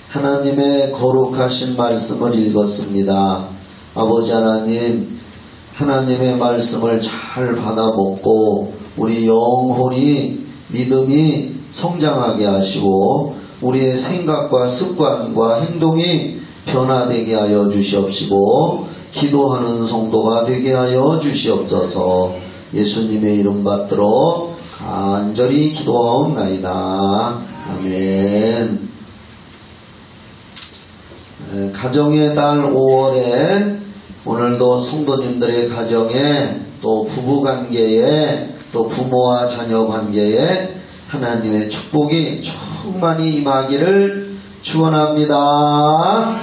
하나님의 거룩하신 말씀을 읽었습니다. 아버지 하나님, 하나님의 말씀을 잘 받아먹고 우리 영혼이 믿음이 성장하게 하시고 우리의 생각과 습관과 행동이 변화되게 하여 주시옵시고 기도하는 성도가 되게 하여 주시옵소서. 예수님의 이름 받들어 간절히 기도하옵나이다. 아멘. 가정의 달 5월에 오늘도 성도님들의 가정에 또 부부관계에 또 부모와 자녀관계에 하나님의 축복이 충만히 임하기를 축원합니다.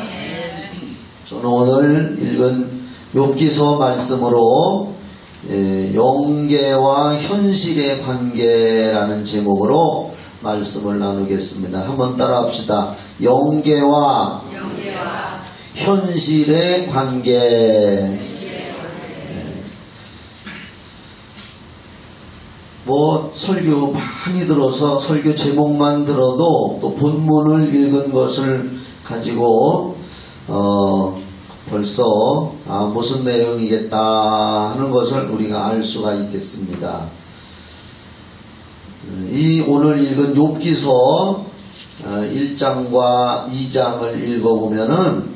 저는 오늘 읽은 욥기서 말씀으로 영계와 현실의 관계라는 제목으로 말씀을 나누겠습니다. 한번 따라합시다. 영계와 현실의 관계. 설교 많이 들어서 설교 제목만 들어도 또 본문을 읽은 것을 가지고 벌써 무슨 내용이겠다 하는 것을 우리가 알 수가 있겠습니다. 이 오늘 읽은 욥기서 1장과 2장을 읽어보면은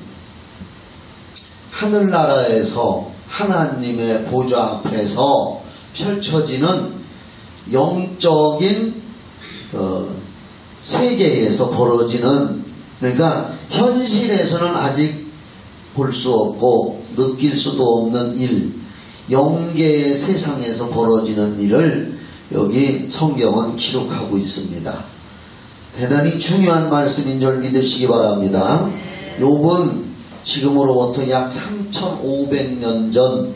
하늘나라에서 하나님의 보좌 앞에서 펼쳐지는 영적인 세계에서 벌어지는, 그러니까 현실에서는 아직 볼 수 없고 느낄 수도 없는 일, 영계의 세상에서 벌어지는 일을 여기 성경은 기록하고 있습니다. 대단히 중요한 말씀인 줄 믿으시기 바랍니다. 욥은 지금으로부터 약 3,500년 전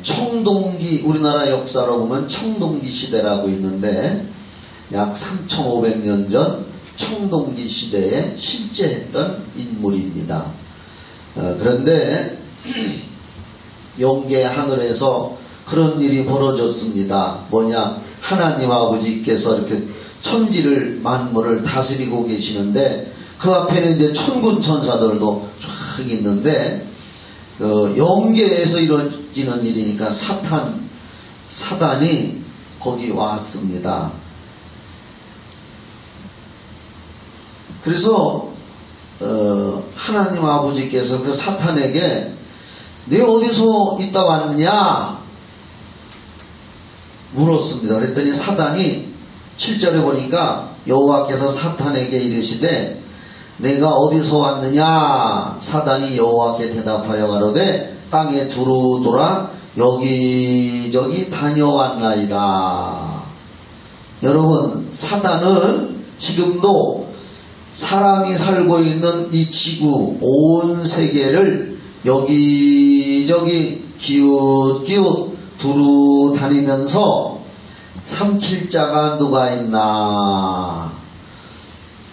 청동기, 우리나라 역사로 보면 청동기 시대라고 있는데 약 3,500년 전 청동기 시대에 실제했던 인물입니다. 그런데 영계 하늘에서 그런 일이 벌어졌습니다. 뭐냐? 하나님 아버지께서 이렇게 천지를 만물을 다스리고 계시는데 그 앞에는 이제 천군 천사들도 쫙 있는데 영계에서 이루어지는 일이니까 사단이 거기 왔습니다. 그래서 하나님 아버지께서 그 사탄에게 네 어디서 있다 왔느냐 물었습니다. 그랬더니 사단이 7절에 보니까 여호와께서 사탄에게 이르시되 내가 어디서 왔느냐? 사단이 여호와께 대답하여 가로되 땅에 두루 돌아 여기저기 다녀왔나이다. 여러분, 사단은 지금도 사람이 살고 있는 이 지구 온 세계를 여기저기 기웃기웃 두루 다니면서 삼킬 자가 누가 있나?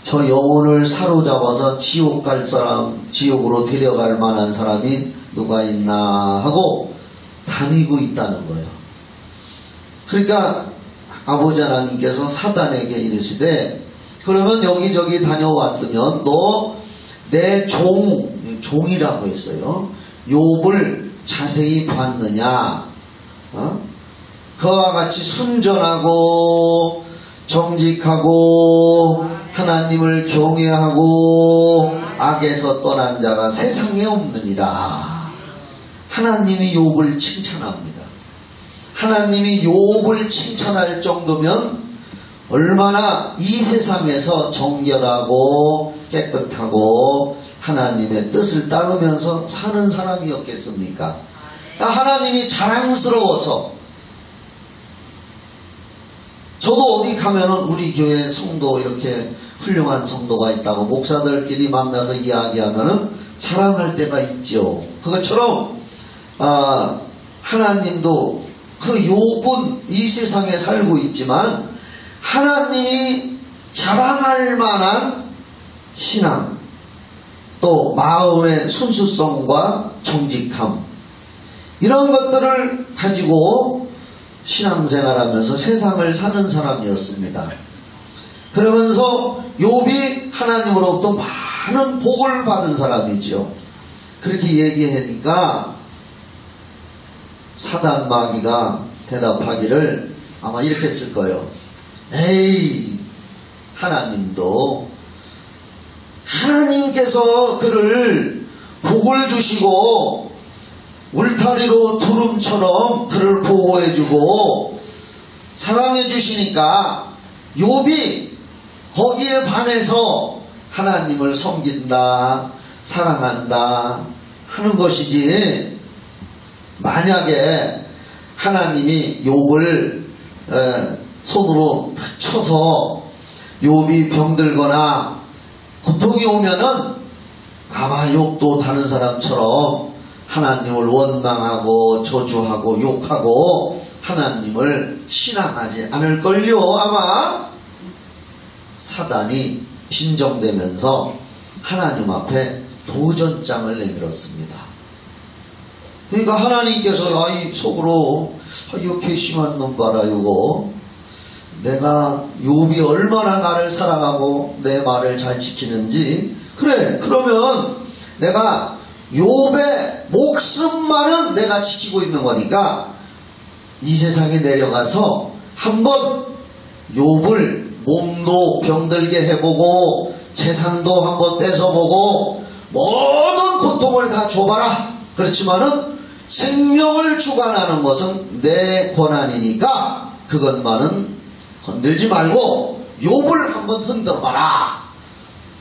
저 영혼을 사로잡아서 지옥 갈 사람, 지옥으로 데려갈 만한 사람이 누가 있나 하고 다니고 있다는 거예요. 그러니까 아버지 하나님께서 사단에게 이르시되 그러면 여기저기 다녀왔으면 너 내 종이라고 했어요. 욥을 자세히 봤느냐? 그와 같이 순전하고 정직하고 하나님을 경외하고 악에서 떠난 자가 세상에 없느니라. 하나님이 욥을 칭찬합니다. 하나님이 욥을 칭찬할 정도면 얼마나 이 세상에서 정결하고 깨끗하고 하나님의 뜻을 따르면서 사는 사람이었겠습니까? 하나님이 자랑스러워서 저도 어디 가면은 우리 교회 성도 이렇게 훌륭한 성도가 있다고 목사들끼리 만나서 이야기하면은 자랑할 때가 있죠. 그것처럼 하나님도 그 욥은 이 세상에 살고 있지만 하나님이 자랑할 만한 신앙, 또 마음의 순수성과 정직함, 이런 것들을 가지고 신앙생활하면서 세상을 사는 사람이었습니다. 그러면서 욥이 하나님으로부터 많은 복을 받은 사람이죠. 그렇게 얘기하니까 사단 마귀가 대답하기를 아마 이렇게 쓸 거예요. 에이, 하나님께서 그를 복을 주시고 울타리로 두름처럼 그를 보호해주고 사랑해주시니까 욥이 거기에 반해서 하나님을 섬긴다, 사랑한다 하는 것이지, 만약에 하나님이 욥을 손으로 탁 쳐서 욥이 병들거나 고통이 오면은 아마 욥도 다른 사람처럼 하나님을 원망하고 저주하고 욕하고 하나님을 신앙하지 않을걸요. 아마 사단이 진정되면서 하나님 앞에 도전장을 내밀었습니다. 그러니까 하나님께서 아이 속으로 이렇게 심한 놈 봐라, 이거 내가 욥이 얼마나 나를 사랑하고 내 말을 잘 지키는지, 그래 그러면 내가 욥의 목숨만은 내가 지키고 있는 거니까 이 세상에 내려가서 한번 욥을 몸도 병들게 해보고 재산도 한번 뺏어보고 모든 고통을 다 줘봐라. 그렇지만은 생명을 주관하는 것은 내 권한이니까 그것만은 건들지 말고 욥을 한번 흔들어봐라.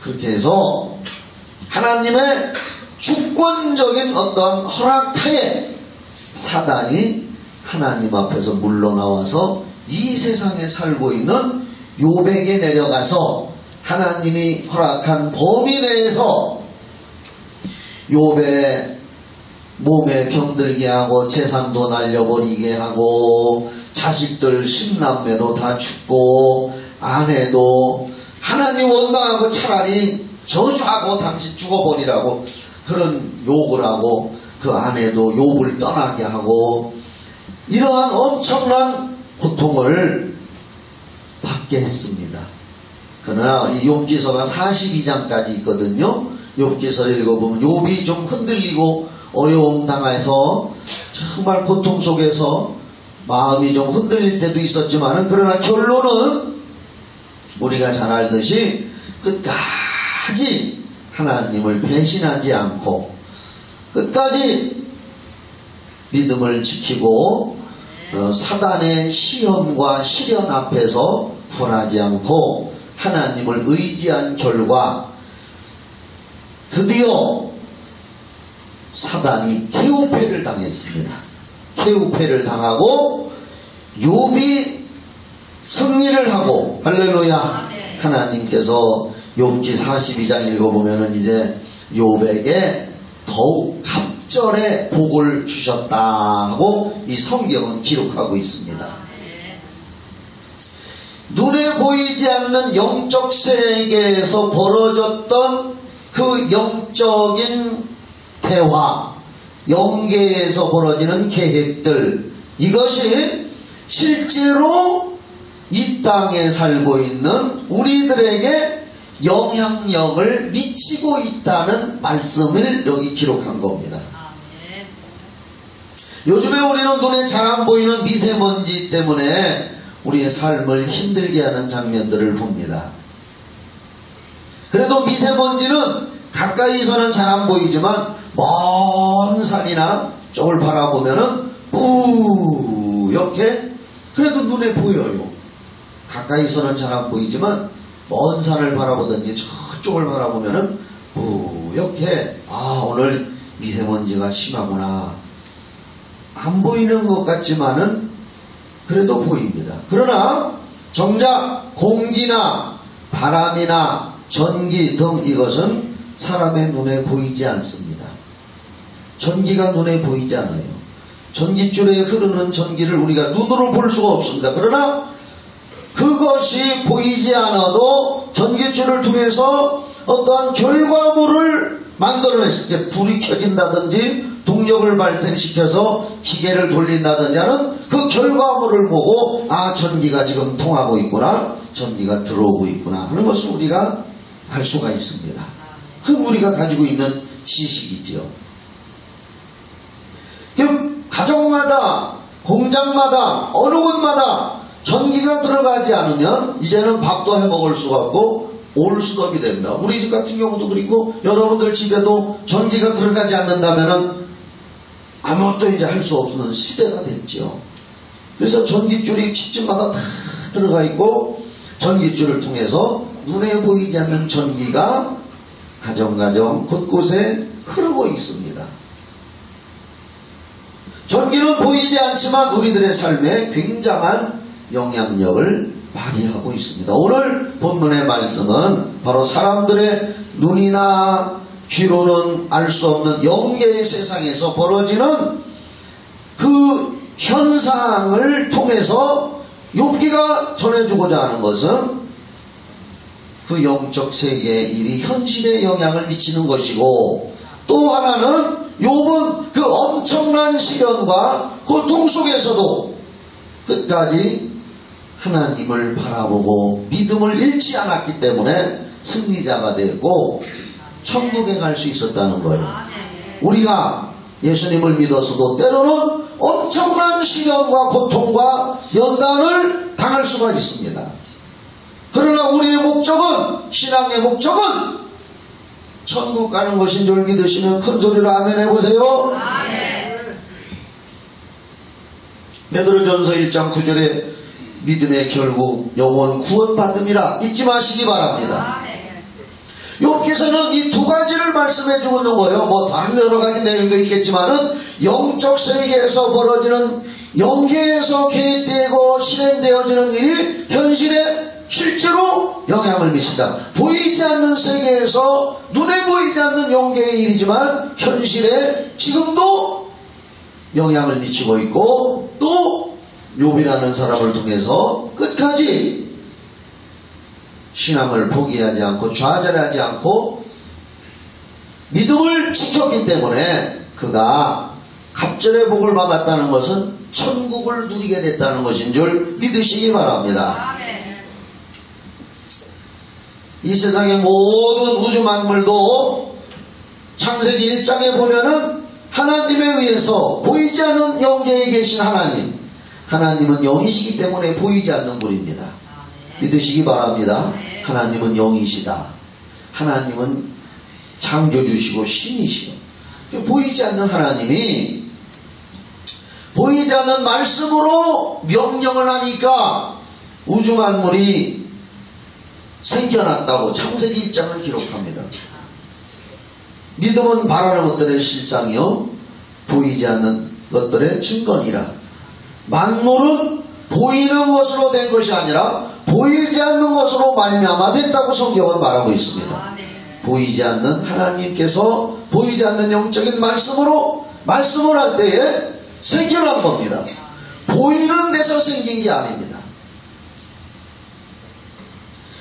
그렇게 해서 하나님의 주권적인 어떤 허락하에 사단이 하나님 앞에서 물러나와서 이 세상에 살고 있는 욥에게 내려가서 하나님이 허락한 범위 내에서 욥의 몸에 병들게 하고 재산도 날려버리게 하고 자식들 10남매도 다 죽고 아내도 하나님 원망하고 차라리 저주하고 당신 죽어버리라고 그런 욕을 하고 그 아내도 욥을 떠나게 하고 이러한 엄청난 고통을 받게 했습니다. 그러나 이 욥기서가 42장까지 있거든요. 욥기서를 읽어보면 욥이 좀 흔들리고 어려움 당해서 정말 고통 속에서 마음이 좀 흔들릴 때도 있었지만, 그러나 결론은 우리가 잘 알듯이 끝까지 하나님을 배신하지 않고 끝까지 믿음을 지키고 사단의 시험과 시련 앞에서 분하지 않고 하나님을 의지한 결과 드디어 사단이 개우패를 당했습니다. 개우패를 당하고 욥이 승리를 하고, 할렐루야. 하나님께서 욥기 42장 읽어보면은 이제 욥에게 더욱 갑절의 복을 주셨다 하고 이 성경은 기록하고 있습니다. 눈에 보이지 않는 영적 세계에서 벌어졌던 그 영적인 대화, 영계에서 벌어지는 계획들, 이것이 실제로 이 땅에 살고 있는 우리들에게 영향력을 미치고 있다는 말씀을 여기 기록한 겁니다. 요즘에 우리는 눈에 잘 안 보이는 미세먼지 때문에 우리의 삶을 힘들게 하는 장면들을 봅니다. 그래도 미세먼지는 가까이서는 잘 안 보이지만 먼 산이나 쪽을 바라보면은 뿌옇게 그래도 눈에 보여요. 가까이서는 잘 안 보이지만 먼 산을 바라보든지 저쪽을 바라보면은 뿌옇게, 오늘 미세먼지가 심하구나. 안 보이는 것 같지만은 그래도 보입니다. 그러나 정작 공기나 바람이나 전기 등 이것은 사람의 눈에 보이지 않습니다. 전기가 눈에 보이지 않아요. 전기줄에 흐르는 전기를 우리가 눈으로 볼 수가 없습니다. 그러나 그것이 보이지 않아도 전기줄을 통해서 어떠한 결과물을 만들어냈을 때 불이 켜진다든지 동력을 발생시켜서 기계를 돌린다든지 하는 그 결과물을 보고 전기가 지금 통하고 있구나, 전기가 들어오고 있구나 하는 것을 우리가 알 수가 있습니다. 그건 우리가 가지고 있는 지식이지요. 가정마다, 공장마다, 어느 곳마다 전기가 들어가지 않으면 이제는 밥도 해먹을 수가 없고 올수업이 됩니다. 우리 집 같은 경우도 그렇고 여러분들 집에도 전기가 들어가지 않는다면 아무것도 이제 할 수 없는 시대가 됐죠. 그래서 전기줄이 집집마다 다 들어가 있고 전기줄을 통해서 눈에 보이지 않는 전기가 가정 곳곳에 흐르고 있습니다. 전기는 보이지 않지만 우리들의 삶에 굉장한 영향력을 발휘하고 있습니다. 오늘 본문의 말씀은 바로 사람들의 눈이나 귀로는 알 수 없는 영계의 세상에서 벌어지는 그 현상을 통해서 욥기가 전해주고자 하는 것은 그 영적 세계의 일이 현실에 영향을 미치는 것이고, 또 하나는 욥은 그 엄청난 시련과 고통 속에서도 끝까지 하나님을 바라보고 믿음을 잃지 않았기 때문에 승리자가 되고 천국에 갈 수 있었다는 거예요. 우리가 예수님을 믿어서도 때로는 엄청난 시련과 고통과 연단을 당할 수가 있습니다. 그러나 우리의 목적은, 신앙의 목적은 천국 가는 것인 줄 믿으시면 큰 소리로 아멘 해보세요. 베드로전서 1장 9절에 믿음의 결국 영원 구원받음이라 잊지 마시기 바랍니다. 욥기서는 이 두 가지를 말씀해 주고 있는 거예요. 뭐 다른 여러 가지 내용도 있겠지만은 영적 세계에서 벌어지는, 영계에서 계획되고 실행되어지는 일이 현실에 실제로 영향을 미친다. 보이지 않는 세계에서 눈에 보이지 않는 영계의 일이지만 현실에 지금도 영향을 미치고 있고, 또 욥이라는 사람을 통해서 끝까지 신앙을 포기하지 않고 좌절하지 않고 믿음을 지켰기 때문에 그가 갑절의 복을 받았다는 것은 천국을 누리게 됐다는 것인 줄 믿으시기 바랍니다. 이 세상의 모든 우주 만물도 창세기 1장에 보면은 하나님에 의해서 보이지 않는 영계에 계신 하나님은 영이시기 때문에 보이지 않는 분입니다. 믿으시기 바랍니다. 하나님은 영이시다. 하나님은 창조주시고 신이시오. 보이지 않는 하나님이 보이지 않는 말씀으로 명령을 하니까 우주 만물이 생겨났다고 창세기 1장을 기록합니다. 믿음은 바라는 것들의 실상이요 보이지 않는 것들의 증거니라. 만물은 보이는 것으로 된 것이 아니라 보이지 않는 것으로 말미암아 됐다고 성경은 말하고 있습니다. 보이지 않는 하나님께서 보이지 않는 영적인 말씀으로 말씀을 할 때에 생겨난 겁니다. 보이는 데서 생긴 게 아닙니다.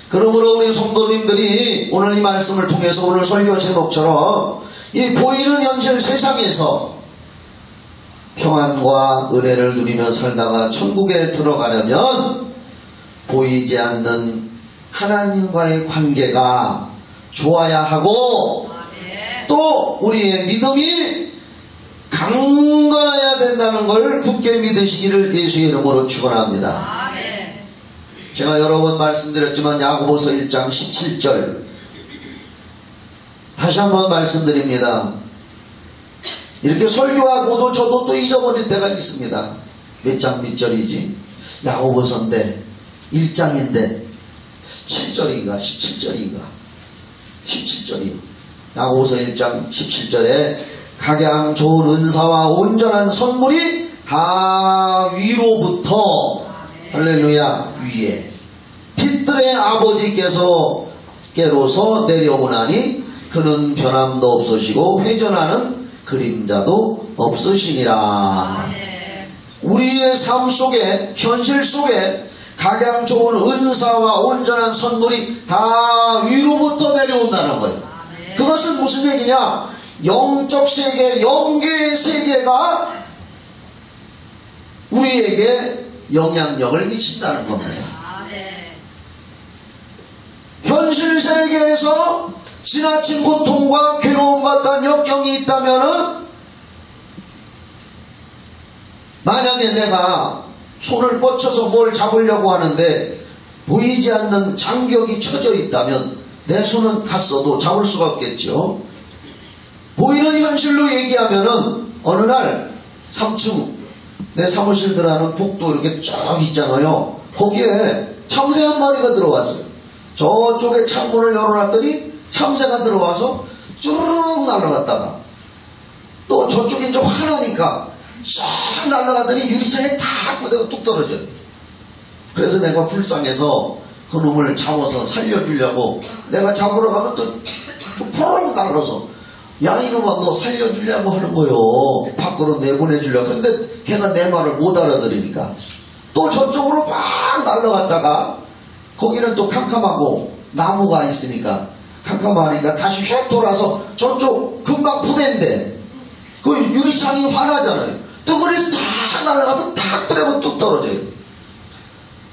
그러므로 우리 성도님들이 오늘 이 말씀을 통해서 오늘 설교 제목처럼 이 보이는 현실 세상에서 평안과 은혜를 누리며 살다가 천국에 들어가려면 보이지 않는 하나님과의 관계가 좋아야 하고, 또 우리의 믿음이 강건해야 된다는 걸 굳게 믿으시기를 예수의 이름으로 축원합니다. 제가 여러 번 말씀드렸지만 야고보서 1장 17절 다시 한번 말씀드립니다. 이렇게 설교하고도 저도 또 잊어버릴 때가 있습니다. 몇 장 몇 절이지? 야고보서인데 1장인데 7절인가 17절인가 17절이요. 야고보서 1장 17절에 각양 좋은 은사와 온전한 선물이 다 위로부터 할렐루야 위에 빛들의 아버지께로서 내려오나니 그는 변함도 없으시고 회전하는 그림자도 없으시니라. 우리의 삶 속에 현실 속에 각양 좋은 은사와 온전한 선물이 다 위로부터 내려온다는 거예요. 그것은 무슨 얘기냐? 영적 세계, 영계의 세계가 우리에게 영향력을 미친다는 겁니다. 현실 세계에서 지나친 고통과 괴로움과 어떤 역경이 있다면은, 만약에 내가 손을 뻗쳐서 뭘 잡으려고 하는데 보이지 않는 장벽이 쳐져 있다면 내 손은 갔어도 잡을 수가 없겠죠. 보이는 현실로 얘기하면은 어느 날 3층 내 사무실 들어가는 복도 이렇게 쫙 있잖아요. 거기에 참새 한 마리가 들어왔어요. 저쪽에 창문을 열어놨더니 참새가 들어와서 쭈르륵 날아갔다가 또 저쪽에 이제 화나니까 싹 날아가더니 유리창에 탁 부대고 뚝 떨어져요. 그래서 내가 불쌍해서 그 놈을 잡아서 살려주려고 내가 잡으러 가면 또 포롱 날아서 야 이놈아 너 살려주려고 하는 거요. 밖으로 내보내주려고. 근데 걔가 내 말을 못 알아들으니까 또 저쪽으로 막 날아갔다가 거기는 또 캄캄하고 나무가 있으니까 캄캄하니까 다시 휙 돌아서 저쪽 금방 부대인데 그 유리창이 화나잖아요. 또 그래서 탁 날아가서 탁 부대면 뚝 떨어져요.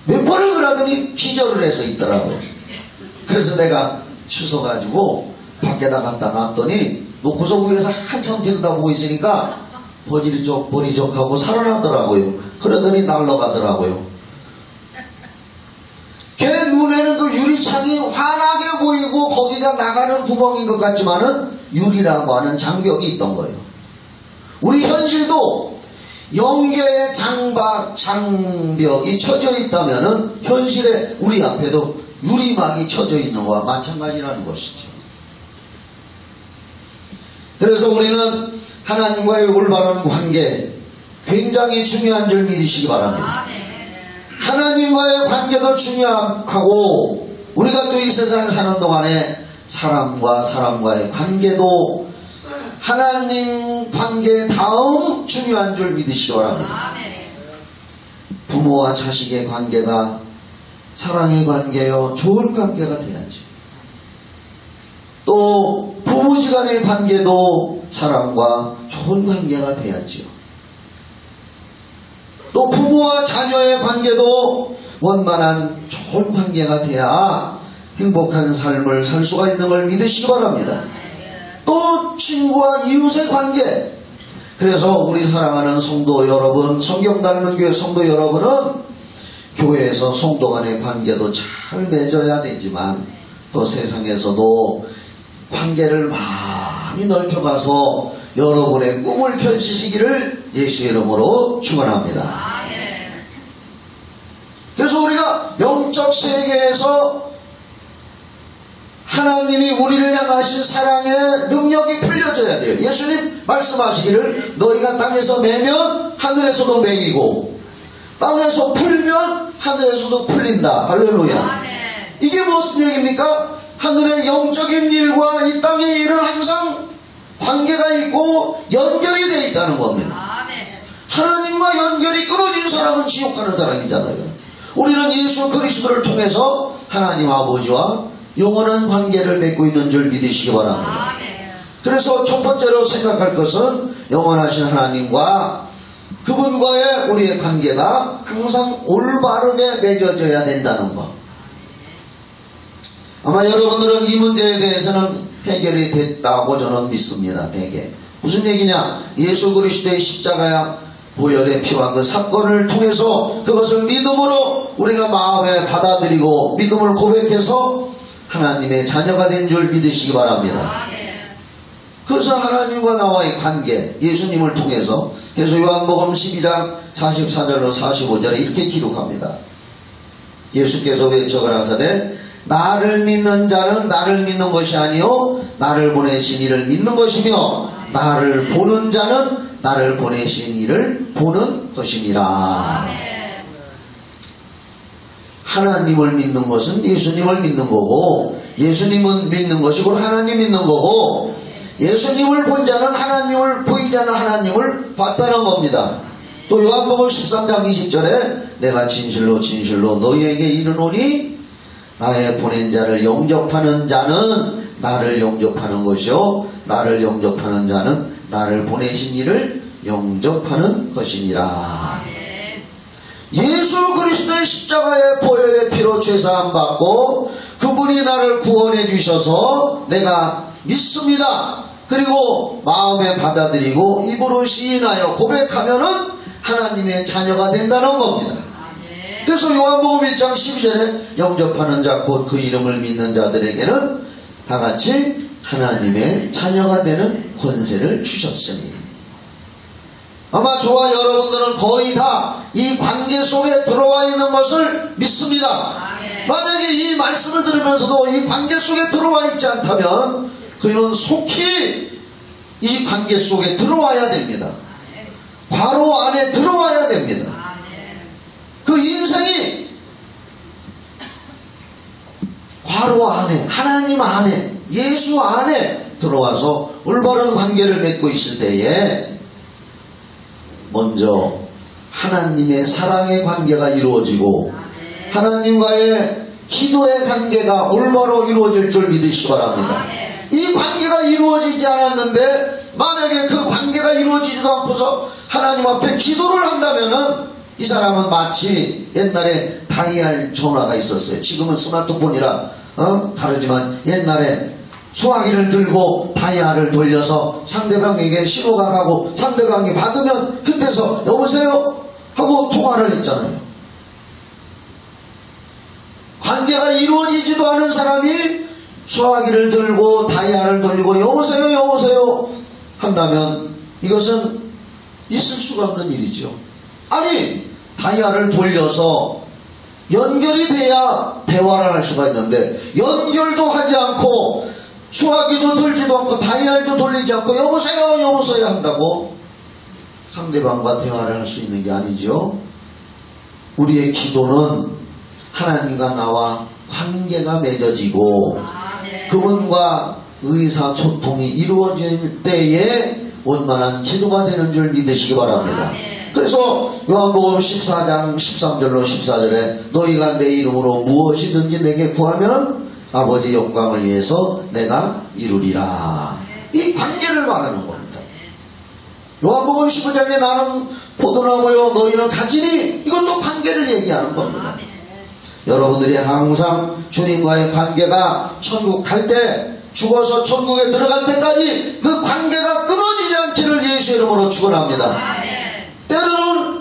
몇 번을 그러더니 기절을 해서 있더라고요. 그래서 내가 주워가지고 밖에다 갖다 놨더니 놓고서 위에서 한참 들여다보고 있으니까 버리적 하고 살아나더라고요. 그러더니 날아가더라고요. 걔 눈에는 그 유리창이 환하게 보이고 거기가 나가는 구멍인 것 같지만은 유리라고 하는 장벽이 있던 거예요. 우리 현실도 영계의 장벽이 쳐져 있다면은 현실에 우리 앞에도 유리막이 쳐져 있는 것과 마찬가지라는 것이죠. 그래서 우리는 하나님과의 올바른 관계 굉장히 중요한 줄 믿으시기 바랍니다. 하나님과의 관계도 중요하고 우리가 또 이 세상을 사는 동안에 사람과 사람과의 관계도 하나님 관계 다음 중요한 줄 믿으시기 바랍니다. 부모와 자식의 관계가 사랑의 관계요 좋은 관계가 돼야지. 또 부부지간의 관계도 사랑과 좋은 관계가 돼야지요. 또 부모와 자녀의 관계도 원만한 좋은 관계가 돼야 행복한 삶을 살 수가 있는 걸 믿으시기 바랍니다. 또 친구와 이웃의 관계. 그래서 우리 사랑하는 성도 여러분, 성경 닮은 교회 성도 여러분은 교회에서 성도 간의 관계도 잘 맺어야 되지만 또 세상에서도 관계를 많이 넓혀가서 여러분의 꿈을 펼치시기를 예수의 이름으로 축원합니다. 그래서 우리가 영적 세계에서 하나님이 우리를 향하신 사랑의 능력이 풀려져야 돼요. 예수님 말씀하시기를 너희가 땅에서 매면 하늘에서도 매이고 땅에서 풀면 하늘에서도 풀린다. 할렐루야. 이게 무슨 얘기입니까? 하늘의 영적인 일과 이 땅의 일은 항상 관계가 있고 연결이 되어 있다는 겁니다. 하나님과 연결이 끊어진 사람은 지옥 가는 사람이잖아요. 우리는 예수 그리스도를 통해서 하나님 아버지와 영원한 관계를 맺고 있는 줄 믿으시기 바랍니다. 그래서 첫 번째로 생각할 것은 영원하신 하나님과 그분과의 우리의 관계가 항상 올바르게 맺어져야 된다는 것. 아마 여러분들은 이 문제에 대해서는 해결이 됐다고 저는 믿습니다. 대개 무슨 얘기냐? 예수 그리스도의 십자가야 보혈의 피와 그 사건을 통해서 그것을 믿음으로 우리가 마음에 받아들이고 믿음을 고백해서 하나님의 자녀가 된 줄 믿으시기 바랍니다. 그래서 하나님과 나와의 관계, 예수님을 통해서, 그래서 요한복음 12장 44절로 45절에 이렇게 기록합니다. 예수께서 외쳐가라사대 나를 믿는 자는 나를 믿는 것이 아니요 나를 보내신 이를 믿는 것이며 나를 보는 자는 나를 보내신 이를 보는 것이니라. 하나님을 믿는 것은 예수님을 믿는 거고 예수님은 믿는 것이고 하나님 믿는 거고 예수님을 본 자는 하나님을 보이지 않는 하나님을 봤다는 겁니다. 또 요한복음 13장 20절에 내가 진실로 진실로 너희에게 이르노니 나의 보낸 자를 영접하는 자는 나를 영접하는 것이요 나를 영접하는 자는 나를 보내신 이를 영접하는 것이니라. 예수 그리스도의 십자가의 보혈의 피로 죄사함 받고 그분이 나를 구원해 주셔서 내가 믿습니다. 그리고 마음에 받아들이고 입으로 시인하여 고백하면은 하나님의 자녀가 된다는 겁니다. 그래서 요한복음 1장 12절에 영접하는 자 곧 그 이름을 믿는 자들에게는 다같이 하나님의 자녀가 되는 권세를 주셨으니, 아마 저와 여러분들은 거의 다 이 관계 속에 들어와 있는 것을 믿습니다. 만약에 이 말씀을 들으면서도 이 관계 속에 들어와 있지 않다면 그는 속히 이 관계 속에 들어와야 됩니다. 괄호 안에 들어와야 됩니다. 그 인생이 괄호 안에, 하나님 안에, 예수 안에 들어와서 올바른 관계를 맺고 있을 때에 먼저 하나님의 사랑의 관계가 이루어지고 하나님과의 기도의 관계가 올바로 이루어질 줄 믿으시기 바랍니다. 이 관계가 이루어지지 않았는데 만약에 그 관계가 이루어지지도 않고서 하나님 앞에 기도를 한다면은 이 사람은 마치 옛날에 다이얼 전화가 있었어요. 지금은 스마트폰이라 다르지만 옛날에 수화기를 들고 다이얼을 돌려서 상대방에게 신호가 가고 상대방이 받으면 그때서 여보세요 하고 통화를 했잖아요. 관계가 이루어지지도 않은 사람이 수화기를 들고 다이얼을 돌리고 여보세요 여보세요 한다면 이것은 있을 수가 없는 일이죠. 아니 다이얼을 돌려서 연결이 돼야 대화를 할 수가 있는데 연결도 하지 않고 수화기도 들지도 않고 다이얼도 돌리지 않고 여보세요 여보세요 한다고 상대방과 대화를 할 수 있는 게 아니죠. 우리의 기도는 하나님과 나와 관계가 맺어지고 그분과 의사소통이 이루어질 때에 원만한 기도가 되는 줄 믿으시기 바랍니다. 그래서 요한복음 14장 13절로 14절에 너희가 내 이름으로 무엇이든지 내게 구하면 아버지 영광을 위해서 내가 이루리라. 이 관계를 말하는 겁니다. 요한복음 15장에 나는 포도나무요 너희는 가지니 이것도 관계를 얘기하는 겁니다. 여러분들이 항상 주님과의 관계가 천국 갈 때 죽어서 천국에 들어갈 때까지 그 관계가 끊어지지 않기를 예수 이름으로 축원합니다. 때로는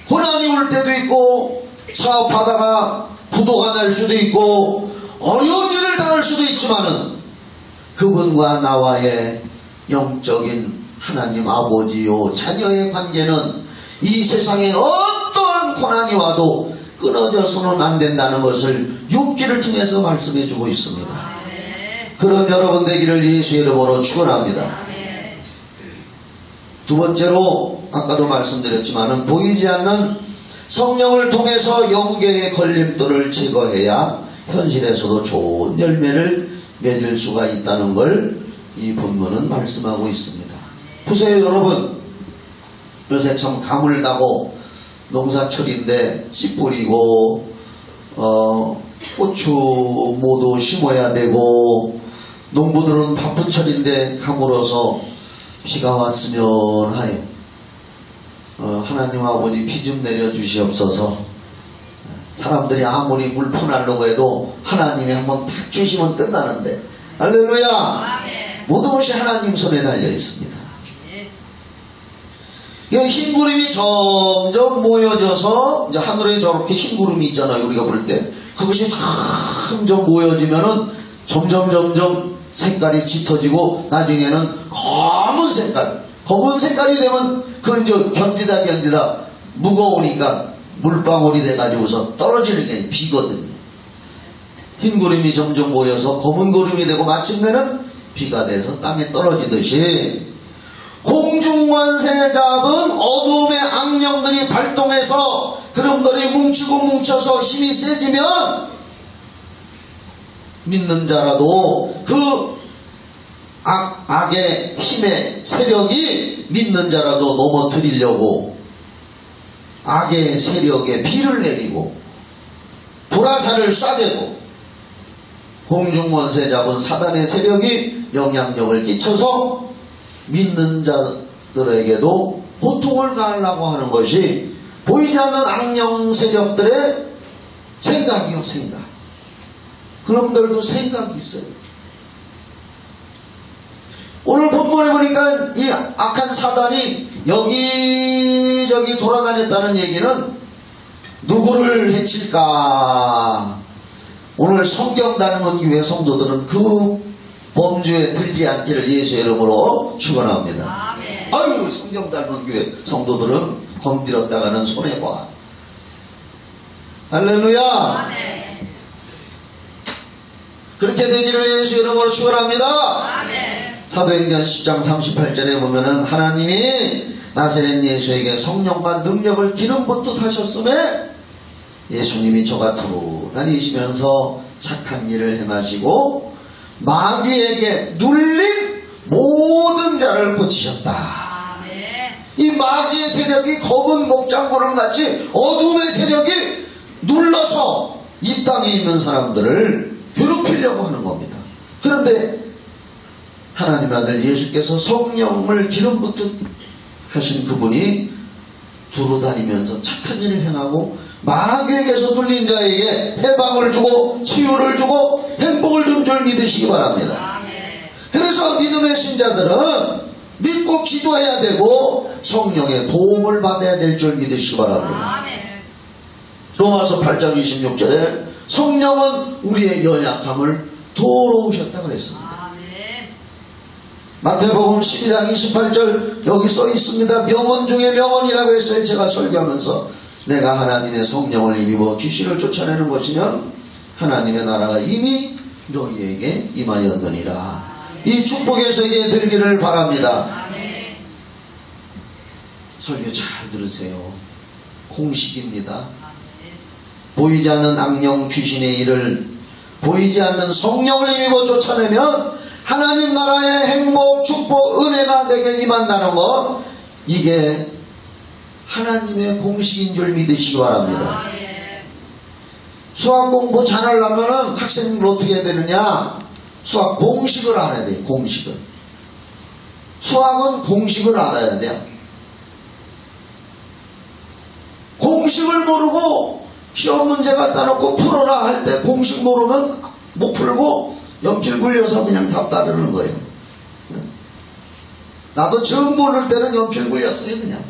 고난이 올 때도 있고 사업하다가 부도가 날 수도 있고 어려운 일을 당할 수도 있지만은 그분과 나와의 영적인 하나님 아버지요 자녀의 관계는 이 세상에 어떠한 고난이 와도 끊어져서는 안 된다는 것을 욥기를 통해서 말씀해 주고 있습니다. 그런 여러분 되기를 예수의 이름으로 축원합니다. 두 번째로 아까도 말씀드렸지만은 보이지 않는 성령을 통해서 영계의 걸림돌을 제거해야 현실에서도 좋은 열매를 맺을 수가 있다는 걸 이 본문은 말씀하고 있습니다. 보세요 여러분, 요새 참 가물다고 농사철인데 씨 뿌리고 고추 모두 심어야 되고 농부들은 바쁜 철인데 가물어서 비가 왔으면 하여 하나님 아버지 비 좀 내려주시옵소서. 사람들이 아무리 물 퍼나려고 해도 하나님이 한번 탁 주시면 끝나는데 할렐루야. 모든 것이 하나님 손에 달려 있습니다. 이 흰 구름이 점점 모여져서 이제 하늘에 저렇게 흰 구름이 있잖아요. 우리가 볼 때 그것이 점점 모여지면은 점점 색깔이 짙어지고 나중에는 검은 색깔이 되면 그건 이제 견디다 무거우니까 물방울이 돼가지고서 떨어지는 게 비거든요. 흰 구름이 점점 모여서 검은 구름이 되고 마침내는 비가 돼서 땅에 떨어지듯이 공중권세 잡은 어둠의 악령들이 발동해서 그놈들이 뭉쳐서 힘이 세지면 믿는 자라도 그 악의 힘의 세력이 믿는 자라도 넘어뜨리려고 악의 세력에 비를 내리고 불화살을 쏴대고 공중권세 잡은 사단의 세력이 영향력을 끼쳐서 믿는 자들에게도 고통을 가하려고 하는 것이 보이지 않는 악령 세력들의 생각이요, 생각. 그놈들도 생각이 있어요. 오늘 본문에 보니까 이 악한 사단이 여기저기 돌아다녔다는 얘기는 누구를 해칠까? 오늘 성경단원교회 성도들은 그 범주에 들지 않기를 예수의 이름으로 축원합니다. 아유, 성경단원교회 성도들은 건드렸다가는 손해봐. 할렐루야. 아멘. 그렇게 되기를 예수 이름으로 축원합니다. 아멘. 사도행전 10장 38절에 보면은 하나님이 나사렛 예수에게 성령과 능력을 기름 붓듯 하셨음에 예수님이 저가 두루 다니시면서 착한 일을 행하시고 마귀에게 눌린 모든 자를 고치셨다. 이 마귀의 세력이 검은 목장구름 같이 어둠의 세력이 눌러서 이 땅에 있는 사람들을 괴롭히려고 하는 겁니다. 그런데 하나님의 아들 예수께서 성령을 기름 붓듯 하신 그분이 두루 다니면서 착한 일을 행하고 마귀에게서 눌린 자에게 해방을 주고 치유를 주고 행복을 준 줄 믿으시기 바랍니다. 그래서 믿음의 신자들은 믿고 기도해야 되고 성령의 도움을 받아야 될 줄 믿으시기 바랍니다. 로마서 8장 26절에 성령은 우리의 연약함을 도우셨다 그랬습니다. 마태복음 12장 28절 여기 써 있습니다. 명언 중에 명언이라고 했어요. 제가 설교하면서 내가 하나님의 성령을 힘입어 귀신을 쫓아내는 것이면 하나님의 나라가 이미 너희에게 임하였느니라. 이 축복의 세계에 들기를 바랍니다. 설교 잘 들으세요. 공식입니다. 보이지 않는 악령 귀신의 일을 보이지 않는 성령을 힘입어 쫓아내면 하나님 나라의 행복, 축복, 은혜가 내게 임한다는 것, 이게 하나님의 공식인 줄 믿으시기 바랍니다. 수학 공부 잘하려면 학생들 어떻게 해야 되느냐? 수학 공식을 알아야 돼요. 공식을. 수학은 공식을 알아야 돼요. 공식을 모르고 시험 문제 갖다 놓고 풀어라 할 때 공식 모르면 못 풀고 연필 굴려서 그냥 답 따르는 거예요. 나도 정 모를 때는 연필 굴렸어요. 그냥.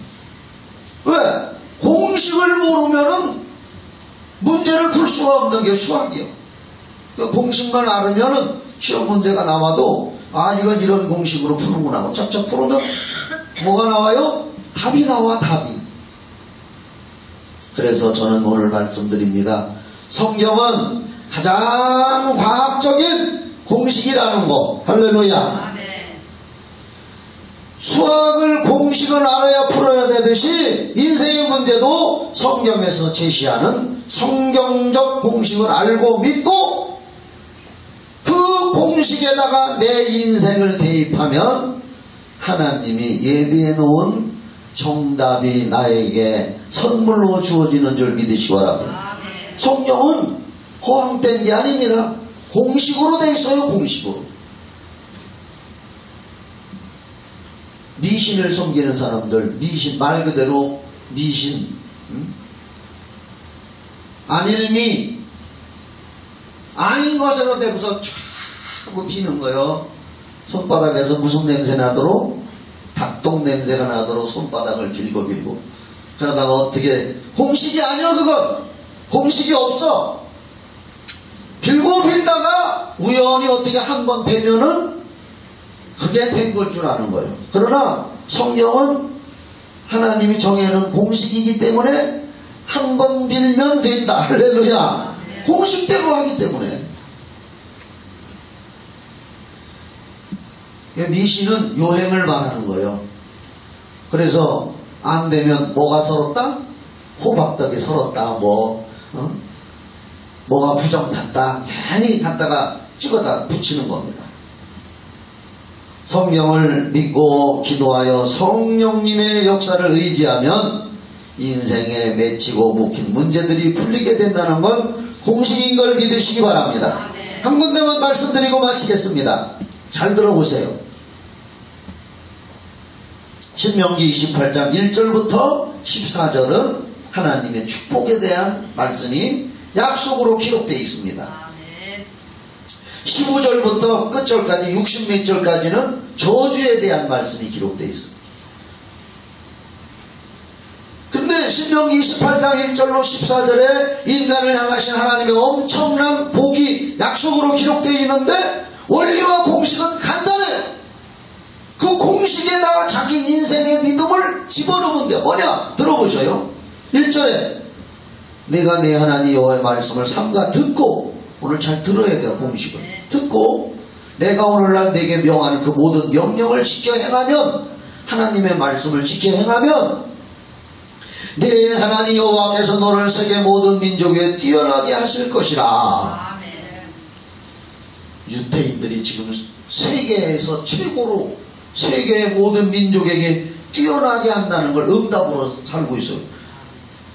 왜? 공식을 모르면은 문제를 풀 수가 없는 게 수학이요. 그 공식만 알으면은 시험 문제가 나와도 아 이건 이런 공식으로 푸는구나 하고 쫙쫙 풀으면 뭐가 나와요? 답이 나와. 답이. 그래서 저는 오늘 말씀드립니다. 성경은 가장 과학적인 공식이라는 거. 할렐루야. 수학을 공식을 알아야 풀어야 되듯이 인생의 문제도 성경에서 제시하는 성경적 공식을 알고 믿고 그 공식에다가 내 인생을 대입하면 하나님이 예비해 놓은 정답이 나에게 선물로 주어지는 줄 믿으시기 바랍니다. 성경은 허황된 게 아닙니다. 공식으로 돼 있어요. 공식으로. 미신을 섬기는 사람들, 미신, 말 그대로 미신, 안일미, 아닌 것으로 대고서 쫙 하고 피는 거요. 손바닥에서 무슨 냄새 나도록, 닭똥 냄새가 나도록 손바닥을 빌고 그러다가 어떻게, 공식이 아니야 그건. 공식이 없어. 빌다가 우연히 어떻게 한 번 되면은 그게 된 걸 줄 아는 거예요. 그러나 성경은 하나님이 정해놓은 공식이기 때문에 한 번 빌면 된다. 할렐루야. 공식대로 하기 때문에. 미신은 요행을 말하는 거예요. 그래서 안 되면 뭐가 서럽다? 호박떡이 서럽다. 뭐가 부정탔다. 괜히 갖다가 찍어다 붙이는 겁니다. 성경을 믿고 기도하여 성령님의 역사를 의지하면 인생에 맺히고 묵힌 문제들이 풀리게 된다는 건 공식인 걸 믿으시기 바랍니다. 한 군데만 말씀드리고 마치겠습니다. 잘 들어보세요. 신명기 28장 1절부터 14절은 하나님의 축복에 대한 말씀이 약속으로 기록되어 있습니다. 15절부터 끝절까지 60몇 절까지는 저주에 대한 말씀이 기록되어 있습니다. 근데 신명기 28장 1절로 14절에 인간을 향하신 하나님의 엄청난 복이 약속으로 기록되어 있는데 원리와 공식은 간단해요. 그 공식에다가 자기 인생의 믿음을 집어넣으면 돼요. 뭐냐? 들어보셔요. 1절에 내가 내 하나님 여호와의 말씀을 삼가 듣고, 오늘 잘 들어야 돼요. 공식을 듣고 내가 오늘날 내게 명하는 그 모든 명령을 지켜 행하면, 하나님의 말씀을 지켜 행하면 내 하나님 여호와께서 너를 세계 모든 민족 위에 뛰어나게 하실 것이라. 유태인들이 지금 세계에서 최고로 세계의 모든 민족에게 뛰어나게 한다는 걸 응답으로 살고 있어요.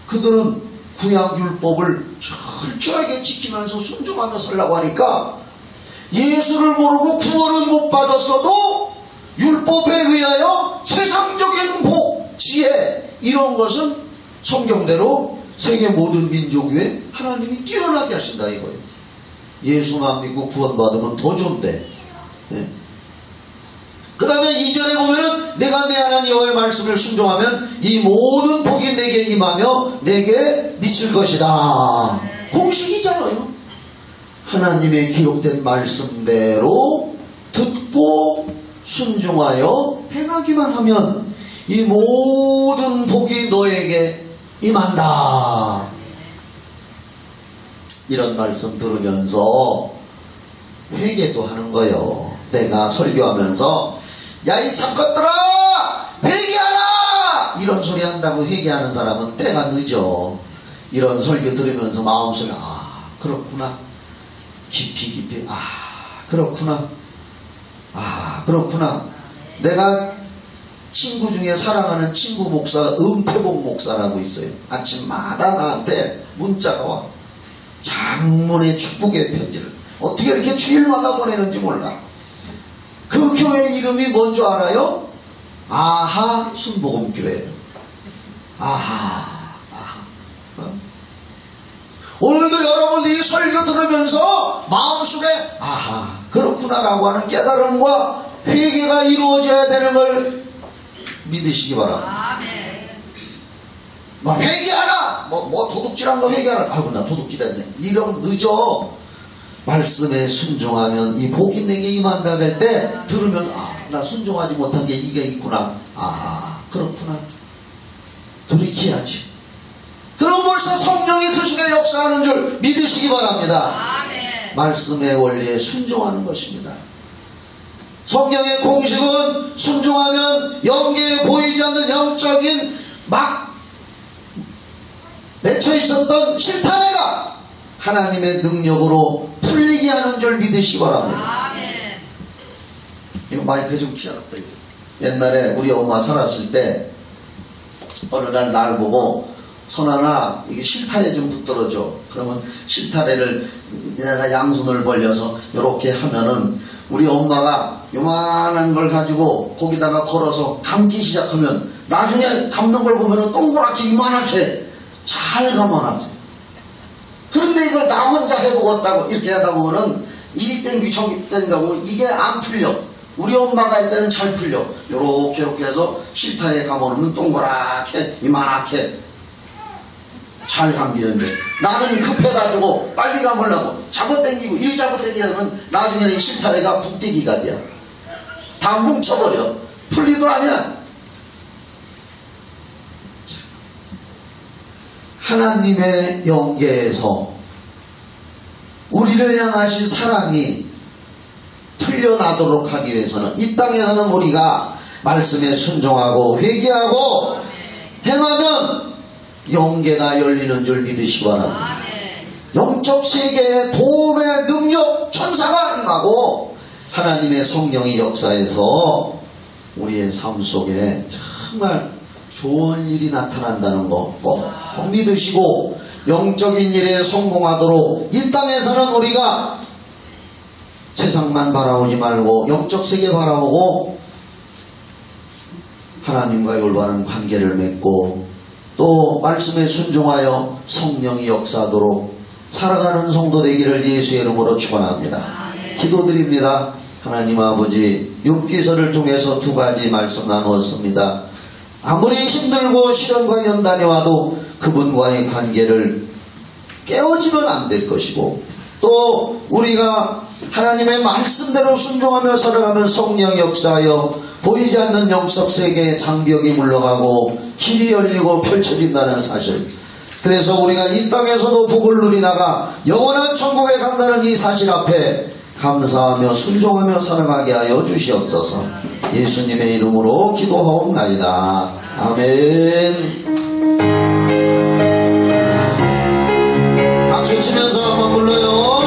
그들은 구약율법을 철저하게 지키면서 순종하며 살라고 하니까 예수를 모르고 구원은 못 받았어도 율법에 의하여 세상적인 복, 지혜, 이런 것은 성경대로 세계 모든 민족 위에 하나님이 뛰어나게 하신다 이거예요. 예수만 믿고 구원받으면 더 좋은데. 네. 그 다음에 2절에 보면은 내가 내 하나님 여호와의 말씀을 순종하면 이 모든 복이 내게 임하며 내게 미칠 것이다. 공식이잖아요. 하나님의 기록된 말씀대로 듣고 순종하여 행하기만 하면 이 모든 복이 너에게 임한다. 이런 말씀 들으면서 회개도 하는 거예요. 내가 설교하면서 야 이 잡것들아 회개하라 이런 소리 한다고 회개하는 사람은 때가 늦어. 이런 설교 들으면서 마음속에 아 그렇구나, 깊이 아 그렇구나, 아 그렇구나. 내가 친구 중에 사랑하는 친구 목사가 은퇴복 목사라고 있어요. 아침마다 나한테 문자가 와. 장문의 축복의 편지를 어떻게 이렇게 주일마다 보내는지 몰라. 그 교회 이름이 뭔 줄 알아요? 아하 순복음교회예요. 아하. 오늘도 여러분들이 설교 들으면서 마음속에 아하 그렇구나라고 하는 깨달음과 회개가 이루어져야 되는 걸 믿으시기 바랍니다. 막 회개하라! 뭐 도둑질한 거 회개하라! 아이고 나 도둑질했네. 이런 늦어. 말씀에 순종하면 이 복이 내게 임한다 할 때 들으면 아 나 순종하지 못한 게 이게 있구나. 아 그렇구나. 돌이켜야지. 그럼 벌써 성령이 그 속에 역사하는 줄 믿으시기 바랍니다. 말씀의 원리에 순종하는 것입니다. 성령의 공식은 순종하면 영계에 보이지 않는 영적인 막 맺혀 있었던 실타래가 하나님의 능력으로 풀리게 하는 줄 믿으시기 바랍니다. 이거 마이크 좀 키워놨다. 옛날에 우리 엄마 살았을 때 어느 날 보고 선아나 이게 실타래 좀 붙들어줘. 그러면 실타래를 내가 양손을 벌려서 이렇게 하면은 우리 엄마가 요만한 걸 가지고 거기다가 걸어서 감기 시작하면 나중에 감는 걸 보면은 동그랗게 이만하게 잘 감아놨어요. 그런데 이걸 나 혼자 해보겠다고 이렇게 하다 보면은 이리 땡기 저기 땡기고 이게 안 풀려. 우리 엄마가 할 때는 잘 풀려. 요렇게 해서 실타래에 감아놓으면 동그랗게 이만하게 잘 감기는데 나는 급해가지고 빨리 감으려고 잡아당기고 일 잡아당기면 나중에는 실타래가 북대기가 돼. 다 뭉쳐버려. 풀리도 아니야. 하나님의 영계에서 우리를 향하신 사랑이 풀려나도록 하기 위해서는 이 땅에서는 우리가 말씀에 순종하고 회개하고 행하면 영계가 열리는 줄 믿으시기 바랍니다. 영적 세계에 도움의 능력 천사가 임하고 하나님의 성령이 역사해서 우리의 삶 속에 정말 좋은 일이 나타난다는 거 꼭 믿으시고 영적인 일에 성공하도록 이 땅에서는 우리가 세상만 바라보지 말고 영적 세계 바라보고 하나님과의 올바른 관계를 맺고 또 말씀에 순종하여 성령이 역사하도록 살아가는 성도 되기를 예수의 이름으로 축원합니다. 기도드립니다. 하나님 아버지, 욥기서를 통해서 두 가지 말씀 나누었습니다. 아무리 힘들고 시련과 연단이 와도 그분과의 관계를 깨어지면 안 될 것이고, 또 우리가 하나님의 말씀대로 순종하며 살아가면 성령 역사하여 보이지 않는 영적 세계의 장벽이 물러가고 길이 열리고 펼쳐진다는 사실, 그래서 우리가 이 땅에서도 복을 누리다가 영원한 천국에 간다는 이 사실 앞에 감사하며 순종하며 살아가게 하여 주시옵소서. 예수님의 이름으로 기도하옵나이다. 아멘. 박수 치면서 한번 불러요.